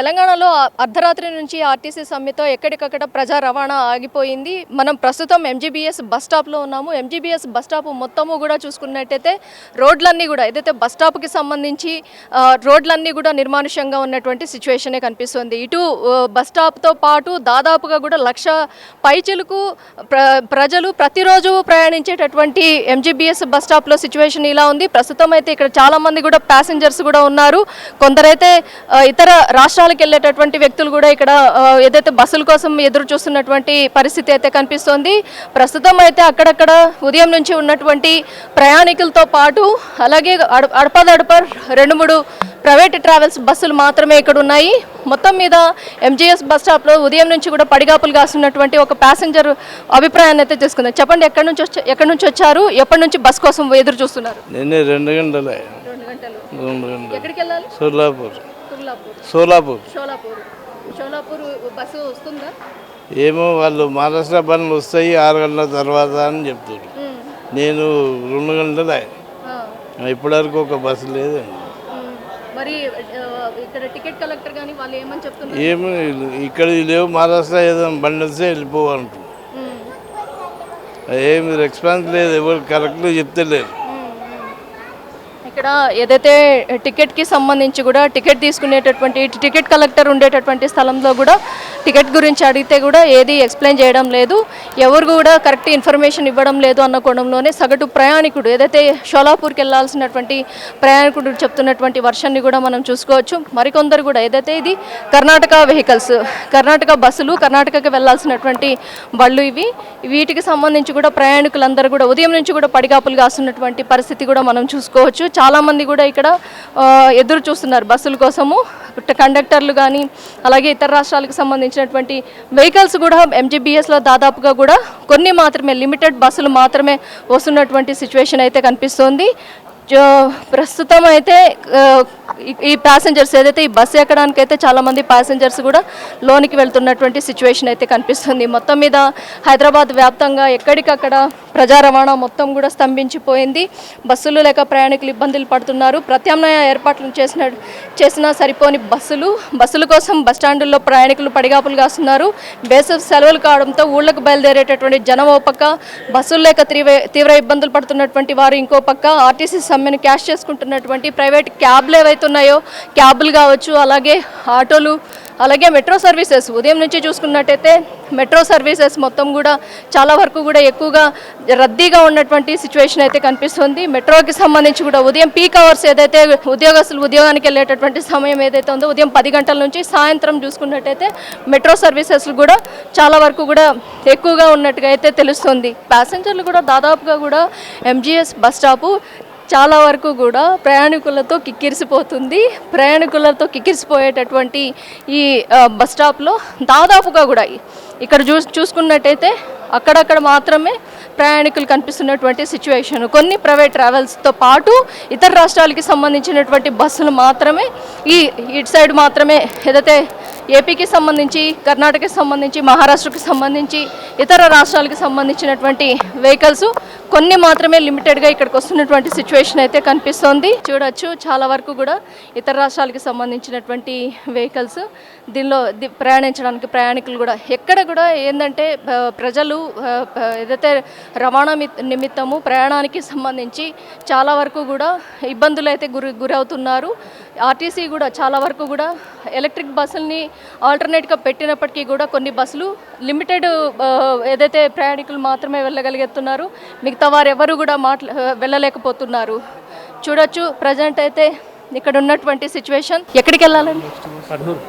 తెలంగాణలో అర్ధరాత్రి నుంచి ఆర్టీసీ సమ్మెతో ఎక్కడికక్కడ ప్రజా రవాణా ఆగిపోయింది. మనం ప్రస్తుతం ఎంజీబీఎస్ బస్ స్టాప్లో ఉన్నాము. ఎంజీబీఎస్ బస్ స్టాప్ మొత్తము కూడా చూసుకున్నట్టయితే రోడ్లన్నీ కూడా ఏదైతే బస్ స్టాప్కి సంబంధించి రోడ్లన్నీ కూడా నిర్మానుష్యంగా ఉన్నటువంటి సిచ్యువేషనే కనిపిస్తుంది. ఇటు బస్ స్టాప్తో పాటు దాదాపుగా కూడా 1,00,000 పైచిలకు ప్రజలు ప్రతిరోజు ప్రయాణించేటటువంటి ఎంజీబీఎస్ బస్ స్టాప్లో సిచ్యువేషన్ ఇలా ఉంది. ప్రస్తుతం అయితే ఇక్కడ చాలామంది కూడా ప్యాసింజర్స్ కూడా ఉన్నారు. కొందరైతే ఇతర రాష్ట్రాలకు వెళ్ళేటటువంటి వ్యక్తులు కూడా ఇక్కడ ఏదైతే బస్సుల కోసం ఎదురు చూస్తున్నటువంటి పరిస్థితి అయితే కనిపిస్తోంది. ప్రస్తుతం అయితే అక్కడక్కడ ఉదయం నుంచి ఉన్నటువంటి ప్రయాణికులతో పాటు అలాగే అడపదడప 2-3 ప్రైవేట్ ట్రావెల్స్ బస్సులు మాత్రమే ఇక్కడ ఉన్నాయి. మొత్తం మీద ఎంజీఎస్ బస్ స్టాప్లో ఉదయం నుంచి కూడా పడిగాపులు కాస్తున్నటువంటి ఒక ప్యాసింజర్ అభిప్రాయాన్ని అయితే తీసుకుందాం. చెప్పండి, ఎక్కడి నుంచి వచ్చారు, ఎప్పటి నుంచి బస్ కోసం ఎదురు చూస్తున్నారు? నేను 2 గంటలు. ఎక్కడికి వెళ్ళాలి? షోలాపూర్ బస్సు వస్తుందా? ఏమో వాళ్ళు మహారాష్ట్ర బండ్లు వస్తాయి 6 గంటల తర్వాత అని చెప్తారు. నేను 2 గంటలే, ఇప్పటివరకు ఒక బస్సు లేదండి. మరి ఇక్కడ టికెట్ కలెక్టర్ కానీ వాళ్ళు ఏమని చెప్తున్నారు? ఏమో ఇక్కడ లేవు, మహారాష్ట్ర ఏదైనా బండి వస్తే వెళ్ళిపోవాలంటారు. ఏమి రెస్పాన్స్ లేదు, ఎవరు కరెక్ట్గా చెప్తలేరు. ఇక్కడ ఏదైతే టికెట్కి సంబంధించి కూడా టికెట్ తీసుకునేటటువంటి టికెట్ కలెక్టర్ ఉండేటటువంటి స్థలంలో కూడా టికెట్ గురించి అడిగితే కూడా ఏది ఎక్స్ప్లెయిన్ చేయడం లేదు, ఎవరు కూడా కరెక్ట్ ఇన్ఫర్మేషన్ ఇవ్వడం లేదు అన్న కోణంలోనే సగటు ప్రయాణికుడు ఏదైతే షోలాపూర్కి వెళ్ళాల్సినటువంటి ప్రయాణికుడు చెప్తున్నటువంటి వర్షాన్ని కూడా మనం చూసుకోవచ్చు. మరికొందరు కూడా ఏదైతే ఇది కర్ణాటక వెహికల్స్, కర్ణాటక బస్సులు, కర్ణాటకకి వెళ్ళాల్సినటువంటి బళ్ళు ఇవి, వీటికి సంబంధించి కూడా ప్రయాణికులందరూ కూడా ఉదయం నుంచి కూడా పడిగాపులు కాస్తున్నటువంటి పరిస్థితి కూడా మనం చూసుకోవచ్చు. చాలామంది కూడా ఇక్కడ ఎదురు చూస్తున్నారు బస్సుల కోసము. కండక్టర్లు కానీ అలాగే ఇతర రాష్ట్రాలకు సంబంధించినటువంటి వెహికల్స్ కూడా ఎంజీబీఎస్లో దాదాపుగా కూడా కొన్ని మాత్రమే లిమిటెడ్ బస్సులు మాత్రమే వస్తున్నటువంటి సిచ్యువేషన్ అయితే కనిపిస్తోంది. ప్రస్తుతం అయితే ఈ ప్యాసింజర్స్ ఏదైతే ఈ బస్సు ఎక్కడానికి అయితే చాలామంది ప్యాసింజర్స్ కూడా లోనికి వెళ్తున్నటువంటి సిచ్యువేషన్ అయితే కనిపిస్తుంది. మొత్తం మీద హైదరాబాద్ వ్యాప్తంగా ఎక్కడికక్కడ ప్రజా రవాణా మొత్తం కూడా స్తంభించిపోయింది. బస్సులు లేక ప్రయాణికులు ఇబ్బందులు పడుతున్నారు. ప్రత్యామ్నాయ ఏర్పాట్లు చేసినా సరిపోని బస్సుల కోసం బస్టాండుల్లో ప్రయాణికులు పడిగాపులు కాస్తున్నారు. వేసవి సెలవులు కావడంతో ఊళ్ళకు బయలుదేరేటటువంటి జనం ఓ పక్క, బస్సులు లేక తీవ్ర ఇబ్బందులు పడుతున్నటువంటి వారు ఇంకో పక్క, ఆర్టీసీ సమ్మెను క్యాష్ చేసుకుంటున్నటువంటి ప్రైవేట్ క్యాబ్లు ఏవైతున్నాయో క్యాబులు కావచ్చు, అలాగే ఆటోలు, అలాగే మెట్రో సర్వీసెస్ ఉదయం నుంచి చూసుకున్నట్టయితే మెట్రో సర్వీసెస్ మొత్తం కూడా చాలా వరకు కూడా ఎక్కువగా రద్దీగా ఉన్నటువంటి సిచ్యువేషన్ అయితే కనిపిస్తుంది. మెట్రోకి సంబంధించి కూడా ఉదయం పీక్ అవర్స్ ఏదైతే ఉద్యోగస్తులు ఉద్యోగానికి వెళ్ళేటటువంటి సమయం ఏదైతే ఉందో ఉదయం 10 గంటల నుంచి సాయంత్రం చూసుకున్నట్టయితే మెట్రో సర్వీసెస్ కూడా చాలా వరకు కూడా ఎక్కువగా ఉన్నట్టుగా అయితే తెలుస్తుంది. ప్యాసింజర్లు కూడా దాదాపుగా కూడా ఎంజీఎస్ బస్ స్టాపు చాలా వరకు కూడా ప్రయాణికులతో కిక్కిరిసిపోయేటటువంటి ఈ బస్ స్టాప్లో దాదాపుగా కూడా ఇక్కడ చూసుకున్నట్టయితే అక్కడక్కడ మాత్రమే ప్రయాణికులు కనిపిస్తున్నటువంటి సిచ్యువేషన్. కొన్ని ప్రైవేట్ ట్రావెల్స్తో పాటు ఇతర రాష్ట్రాలకి సంబంధించినటువంటి బస్సులు మాత్రమే ఇటు సైడ్ మాత్రమే ఏదైతే ఏపీకి సంబంధించి, కర్ణాటకకి సంబంధించి, మహారాష్ట్రకి సంబంధించి, ఇతర రాష్ట్రాలకు సంబంధించినటువంటి వెహికల్స్ కొన్ని మాత్రమే లిమిటెడ్గా ఇక్కడికి వస్తున్నటువంటి సిచ్యువేషన్ అయితే కనిపిస్తోంది. చూడొచ్చు, చాలా వరకు కూడా ఇతర రాష్ట్రాలకు సంబంధించినటువంటి వెహికల్స్ దీనిలో ప్రయాణించడానికి ప్రయాణికులు కూడా ఎక్కడ కూడా ఏంటంటే ప్రజలు ఏదైతే రవాణా నిమిత్తము ప్రయాణానికి సంబంధించి చాలా వరకు కూడా ఇబ్బందులు అయితే గురవుతున్నారు. ఆర్టీసీ కూడా చాలా వరకు కూడా ఎలక్ట్రిక్ బస్సుల్ని ఆల్టర్నేట్గా పెట్టినప్పటికీ కూడా కొన్ని బస్సులు లిమిటెడ్ ఏదైతే ప్రయాణికులు మాత్రమే వెళ్ళగలుగుతున్నారు, మిగతా వారు ఎవరు కూడా వెళ్ళలేకపోతున్నారు. చూడొచ్చు, ప్రజెంట్ అయితే ఇక్కడ ఉన్నటువంటి సిచ్యువేషన్. ఎక్కడికి వెళ్ళాలండి? కర్నూలు.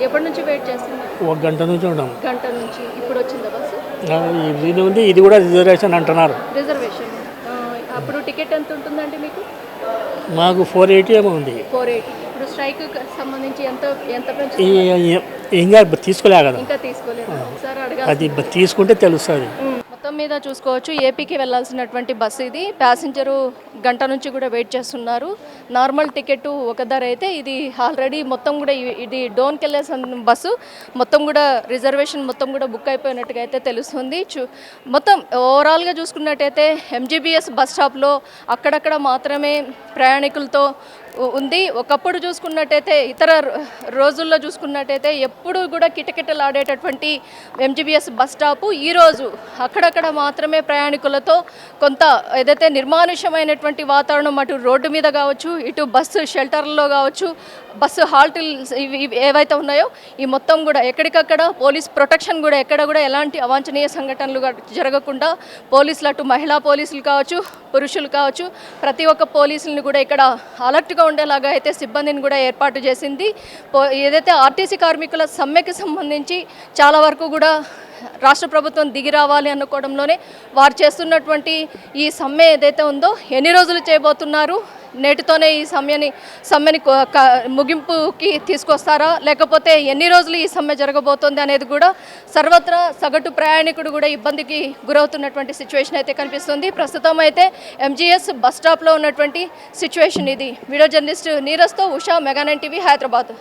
ఎప్పటి నుంచి వెయిట్ చేస్తున్నారు? 1 గంట నుంచి ఉన్నాం. గంట నుంచి. ఇప్పుడు వచ్చిందా బస్సు? ఇది ఉంది, ఇది కూడా రిజర్వేషన్ అంటున్నారు. రిజర్వేషన్ అప్పుడు టికెట్ ఎంత ఉంటుందండి మీకు? మాకు 480 ఏమో ఉంది. 480. ఇప్పుడు స్ట్రైక్ సంబంధించి ఎంత ఇంకా తీసుకోలే కదా, ఇంకా తీసుకోలేదు. ఒకసారి అడగాలి, అది తీసుకుంటే తెలుస్తుంది. మొత్తం మీద చూసుకోవచ్చు, ఏపీకి వెళ్ళాల్సినటువంటి బస్సు ఇది. ప్యాసింజరు గంట నుంచి కూడా వెయిట్ చేస్తున్నారు. నార్మల్ టికెట్ ఒక ధర అయితే, ఇది ఆల్రెడీ మొత్తం కూడా ఇది డోన్కి వెళ్ళే బస్సు మొత్తం కూడా రిజర్వేషన్ మొత్తం కూడా బుక్ అయిపోయినట్టుగా అయితే తెలుస్తుంది. మొత్తం ఓవరాల్గా చూసుకున్నట్టయితే ఎంజీబీఎస్ బస్ స్టాప్లో అక్కడక్కడ మాత్రమే ప్రయాణికులతో ఉంది. ఒకప్పుడు చూసుకున్నట్టయితే ఇతర రోజుల్లో చూసుకున్నట్టయితే ఎప్పుడు కూడా కిటకిటలాడేటటువంటి ఎంజీబీఎస్ బస్ స్టాపు ఈరోజు అక్కడక్కడ మాత్రమే ప్రయాణికులతో కొంత ఏదైతే నిర్మానుష్యమైనటువంటి వాతావరణం అటు రోడ్డు మీద కావచ్చు, ఇటు బస్సు షెల్టర్లలో కావచ్చు, బస్సు హాల్ట్లు ఇవి ఏవైతే ఉన్నాయో ఈ మొత్తం కూడా ఎక్కడికక్కడ పోలీస్ ప్రొటెక్షన్ కూడా ఎక్కడ కూడా ఎలాంటి అవాంఛనీయ సంఘటనలు జరగకుండా పోలీసులు అటు మహిళా పోలీసులు కావచ్చు, పురుషులు కావచ్చు, ప్రతి ఒక్క పోలీసులను కూడా ఇక్కడ అలర్ట్గా ఉండేలాగా అయితే సిబ్బందిని కూడా ఏర్పాటు చేసింది. ఏదైతే ఆర్టీసీ కార్మికుల సమ్మెకి సంబంధించి చాలా వరకు కూడా రాష్ట్ర ప్రభుత్వం దిగి రావాలి అనుకోవడంలోనే వారు చేస్తున్నటువంటి ఈ సమ్మె ఏదైతే ఉందో ఎన్ని రోజులు చేయబోతున్నారు, నేటితోనే ఈ సమ్మెని ముగింపుకి తీసుకొస్తారా, లేకపోతే ఎన్ని రోజులు ఈ సమ్మె జరగబోతోంది అనేది కూడా సర్వత్రా సగటు ప్రయాణికుడు కూడా ఇబ్బందికి గురవుతున్నటువంటి సిచ్యువేషన్ అయితే కనిపిస్తుంది. ప్రస్తుతం అయితే ఎంజీఎస్ బస్ స్టాప్లో ఉన్నటువంటి సిచ్యువేషన్ ఇది. వీడియో జర్నలిస్ట్ నీరజ్తో ఉషా, మెగా 9 టీవీ, హైదరాబాద్.